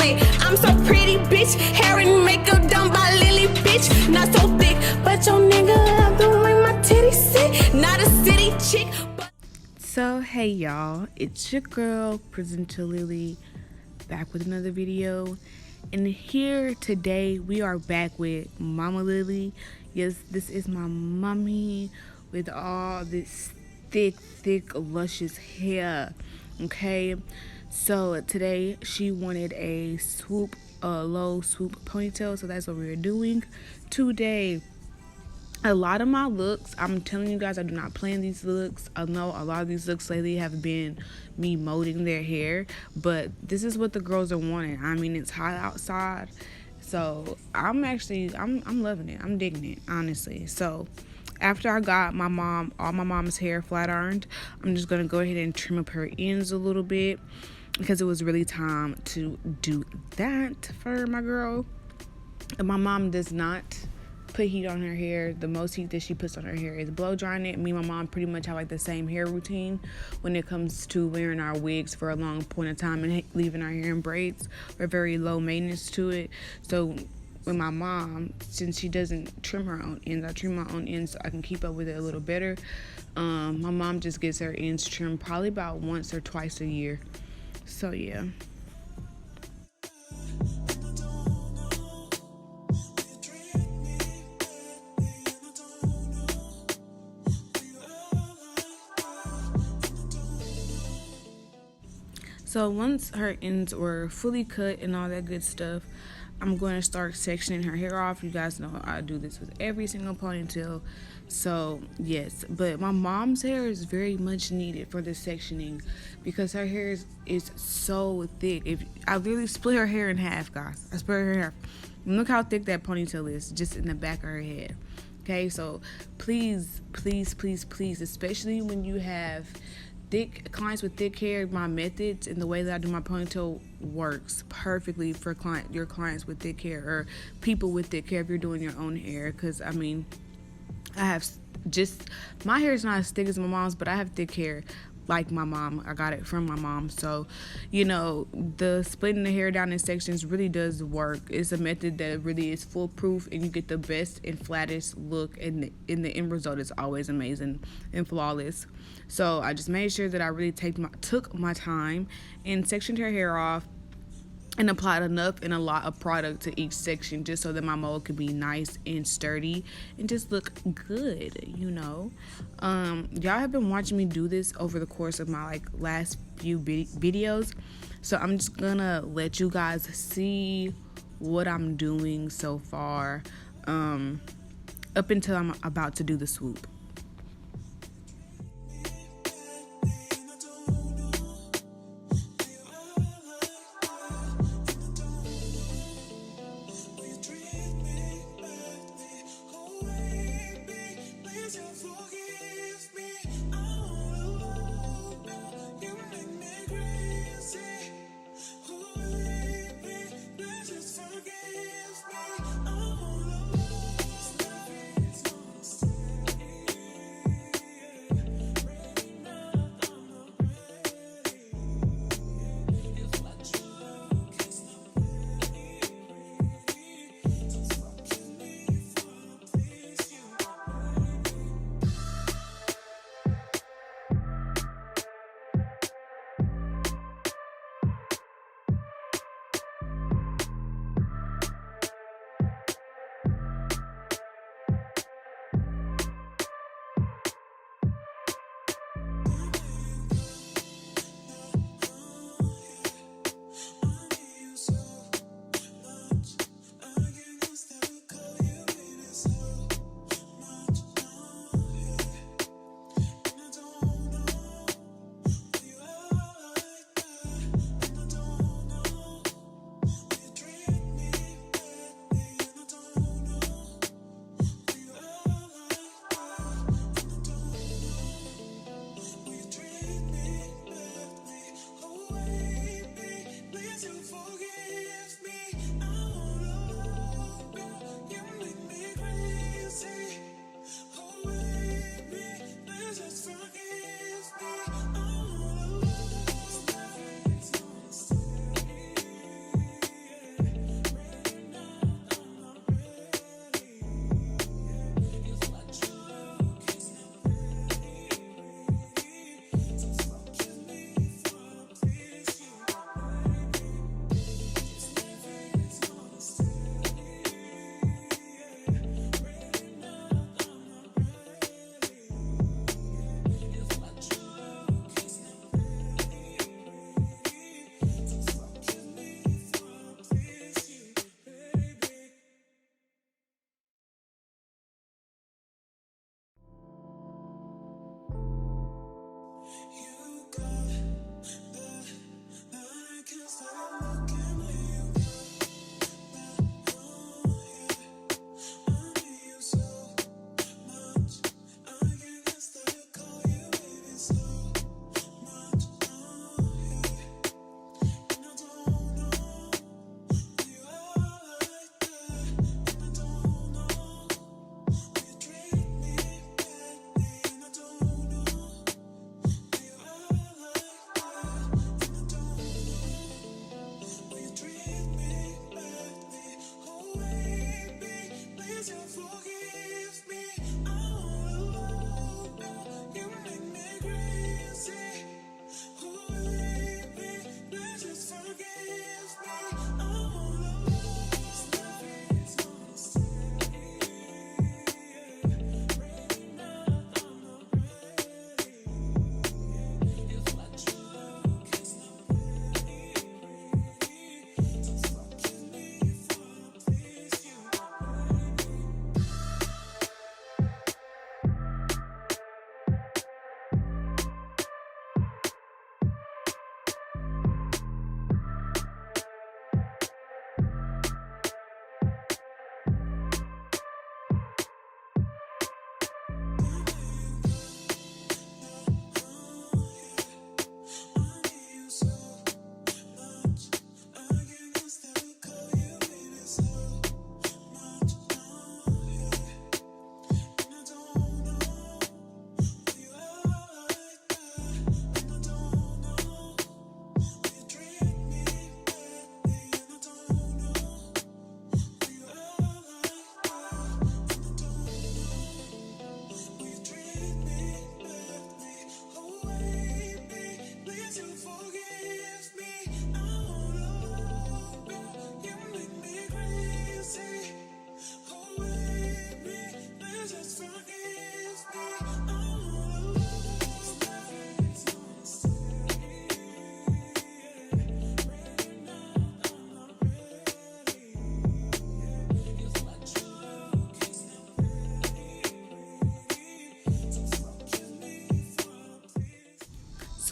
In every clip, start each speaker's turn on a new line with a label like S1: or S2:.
S1: click. I'm so pretty, bitch. Hair and makeup done by Lily, bitch. Not so thick, but your nigga love the way my titties sit. Not a city chick, but...
S2: So hey y'all, it's your girl presenter Lily, back with another video. And here today we are back with Mama Lily. Yes, this is my mommy with all this thick luscious hair. Okay, so today she wanted a swoop, low swoop ponytail, so that's what we're doing today. A lot of my looks, I'm telling you guys, I do not plan these looks. I know a lot of these looks lately have been me molding their hair, but this is what the girls are wanting. I mean, it's hot outside, so I'm loving it. I'm digging it, honestly. So after I got all my mom's hair flat ironed, I'm just gonna go ahead and trim up her ends a little bit because it was really time to do that for my girl. And my mom does not put heat on her hair. The most heat that she puts on her hair is blow drying it. Me and my mom pretty much have like the same hair routine when it comes to wearing our wigs for a long point of time and leaving our hair in braids. We're very low maintenance to it. So with my mom, since she doesn't trim her own ends, I trim my own ends so I can keep up with it a little better. My mom just gets her ends trimmed probably about once or twice a year. So yeah. So once her ends were fully cut and all that good stuff, I'm going to start sectioning her hair off. You guys know I do this with every single ponytail. So yes, but my mom's hair is very much needed for this sectioning because her hair is so thick. If I really split her hair in half, guys. I split her hair in half. Look how thick that ponytail is just in the back of her head. Okay, so please, especially when you have clients with thick hair, my methods and the way that I do my ponytail works perfectly for your clients with thick hair or people with thick hair if you're doing your own hair. Because I mean, my hair is not as thick as my mom's, but I have thick hair like my mom. I got it from my mom. So, you know, the splitting the hair down in sections really does work. It's a method that really is foolproof and you get the best and flattest look, and the end result is always amazing and flawless. So I just made sure that I really took my time and sectioned her hair off and applied enough and a lot of product to each section just so that my mold could be nice and sturdy and just look good, you know. Y'all have been watching me do this over the course of my last few videos, so I'm just gonna let you guys see what I'm doing so far up until I'm about to do the swoop.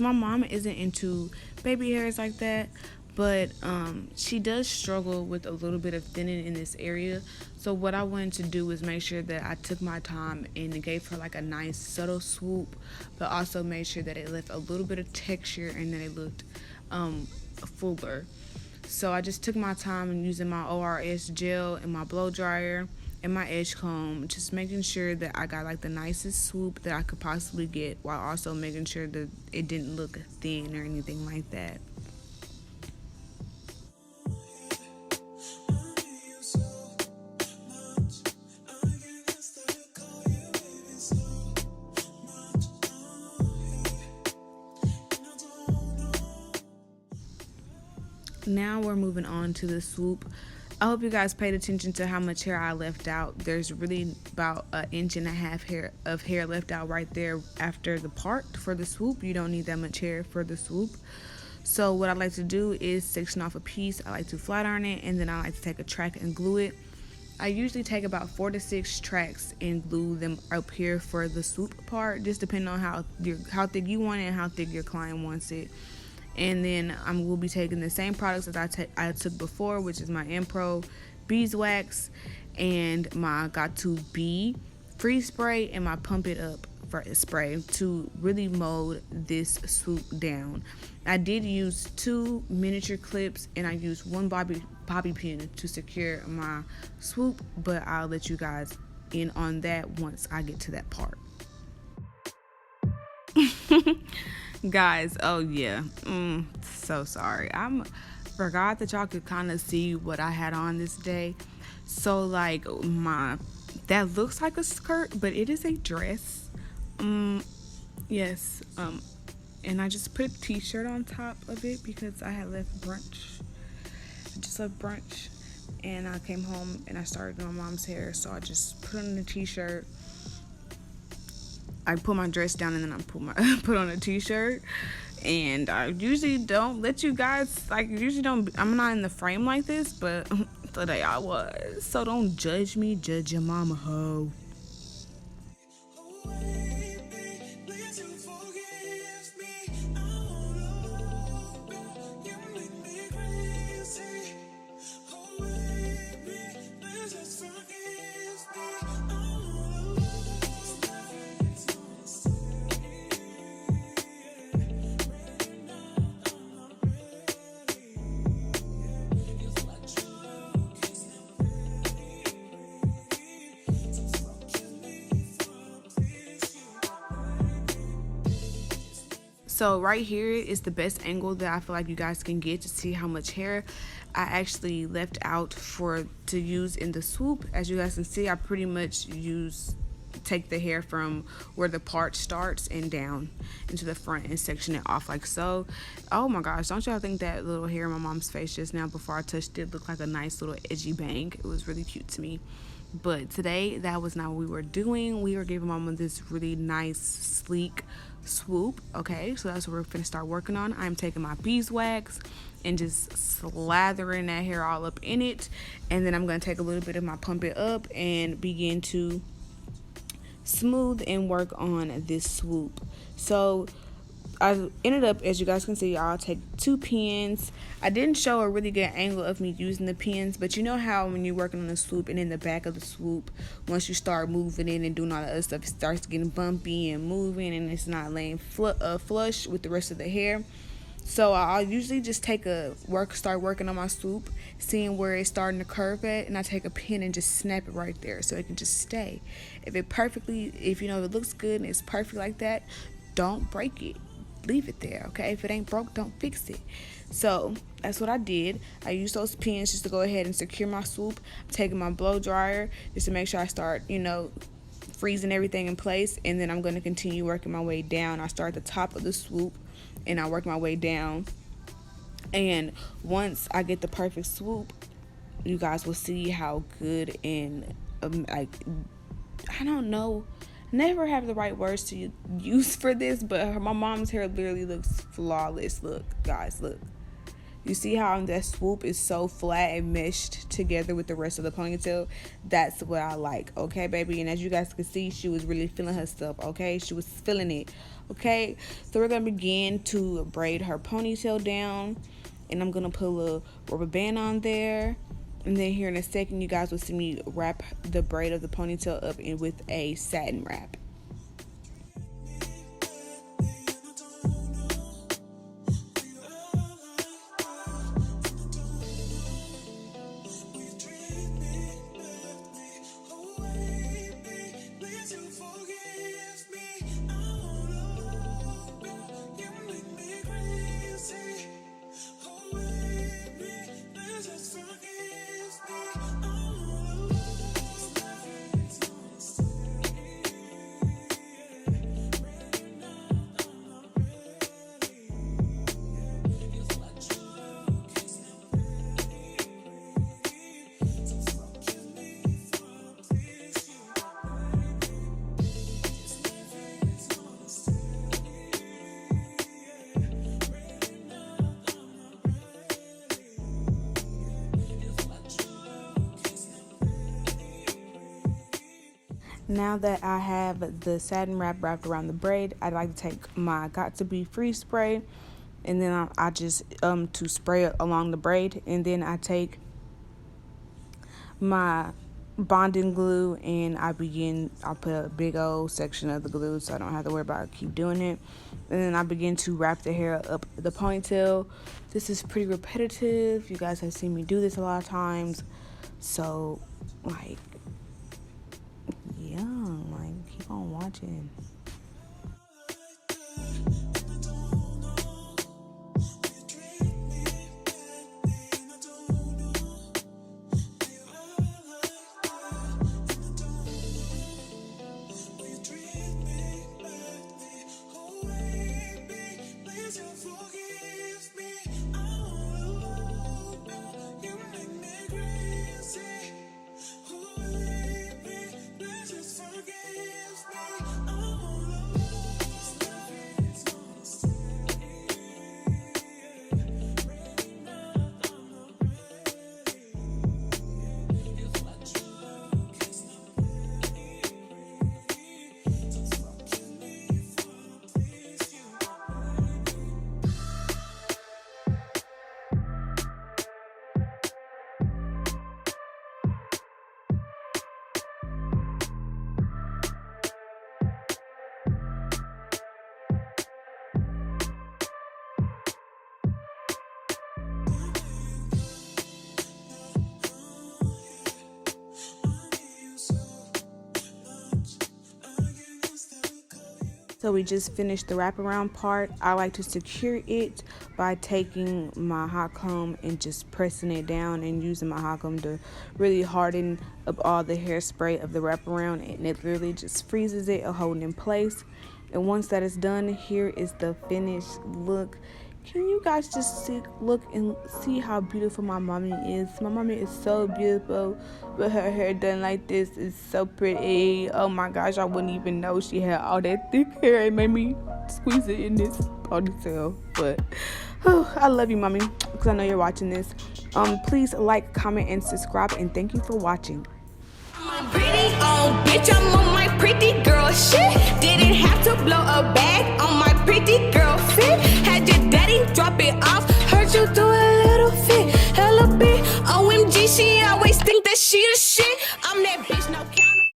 S2: So my mom isn't into baby hairs like that, but she does struggle with a little bit of thinning in this area. So what I wanted to do was make sure that I took my time and gave her like a nice subtle swoop, but also made sure that it left a little bit of texture and that it looked fuller. So I just took my time and using my ORS gel and my blow dryer and my edge comb, just making sure that I got like the nicest swoop that I could possibly get, while also making sure that it didn't look thin or anything like that. Now we're moving on to the swoop. I hope you guys paid attention to how much hair I left out. There's really about 1.5 inches of hair left out right there after the part for the swoop. You don't need that much hair for the swoop. So what I like to do is section off a piece. I like to flat iron it, and then I like to take a track and glue it. I usually take about 4 to 6 tracks and glue them up here for the swoop part, just depending on how thick you want it and how thick your client wants it. And then I will be taking the same products as I took before, which is my Impro beeswax and my Got To Be freeze spray and my Pump It Up spray to really mold this swoop down. I did use 2 miniature clips and I used 1 bobby pin to secure my swoop, but I'll let you guys in on that once I get to that part. Guys, oh yeah, so sorry. Forgot that y'all could kind of see what I had on this day. So like that looks like a skirt, but it is a dress. Yes. And I just put a t-shirt on top of it because I had left brunch. I just left brunch and I came home and I started doing my mom's hair, so I just put on the t-shirt. I put my dress down and then I put on a t-shirt. And I usually don't let you guys, I'm not in the frame like this, but today I was. So don't judge me, judge your mama, hoe. So right here is the best angle that I feel like you guys can get to see how much hair I actually left out to use in the swoop. As you guys can see, I pretty much take the hair from where the part starts and down into the front and section it off like so. Oh my gosh, don't y'all think that little hair on my mom's face just now before I touched it looked like a nice little edgy bang? It was really cute to me. But today, that was not what we were doing. We were giving mama this really nice, sleek swoop. Okay, so that's what we're gonna start working on. I'm taking my beeswax and just slathering that hair all up in it. And then I'm gonna take a little bit of my Pump It Up and begin to smooth and work on this swoop. So I ended up, as you guys can see, I'll take 2 pins. I didn't show a really good angle of me using the pins, but you know how when you're working on a swoop and in the back of the swoop, once you start moving it and doing all the other stuff, it starts getting bumpy and moving and it's not laying flush with the rest of the hair. So I'll usually just start working on my swoop, seeing where it's starting to curve at, and I take a pin and just snap it right there so it can just stay. If it looks good and it's perfect like that, don't break it. Leave it there, okay? If it ain't broke, don't fix it. So that's what I did. I used those pins just to go ahead and secure my swoop. I'm taking my blow dryer just to make sure I start, freezing everything in place, and then I'm going to continue working my way down. I start at the top of the swoop and I work my way down, and once I get the perfect swoop, you guys will see how good and I don't know, never have the right words to use for this, but my mom's hair literally looks flawless. Look, guys, look. You see how that swoop is so flat and meshed together with the rest of the ponytail? That's what I like, okay, baby? And as you guys can see, she was really feeling her stuff, okay? She was feeling it, okay? So we're going to begin to braid her ponytail down. And I'm going to put a little rubber band on there. And then here in a second, you guys will see me wrap the braid of the ponytail up in with a satin wrap. Now that I have the satin wrap wrapped around the braid, I'd like to take my Got To Be Free spray, and then I just to spray it along the braid, and then I take my bonding glue and I'll put a big old section of the glue so I don't have to worry about keep doing it, and then I begin to wrap the hair up the ponytail. This is pretty repetitive. You guys have seen me do this a lot of times, so like, yeah, like, keep on watching. So we just finished the wraparound part. I like to secure it by taking my hot comb and just pressing it down and using my hot comb to really harden up all the hairspray of the wraparound, and it literally just freezes it and hold it in place. And once that is done, here is the finished look. Can you guys just look and see how beautiful my mommy is? My mommy is so beautiful with her hair done like this. It's so pretty. Oh my gosh, I wouldn't even know she had all that thick hair. It made me squeeze it in this ponytail. But I love you, mommy, because I know you're watching this. Please like, comment, and subscribe, and thank you for watching.
S1: I'm pretty on, bitch, I'm on my pretty girl shit. Didn't have to blow a bag on my pretty girl fit. Had your daddy drop it off, heard you do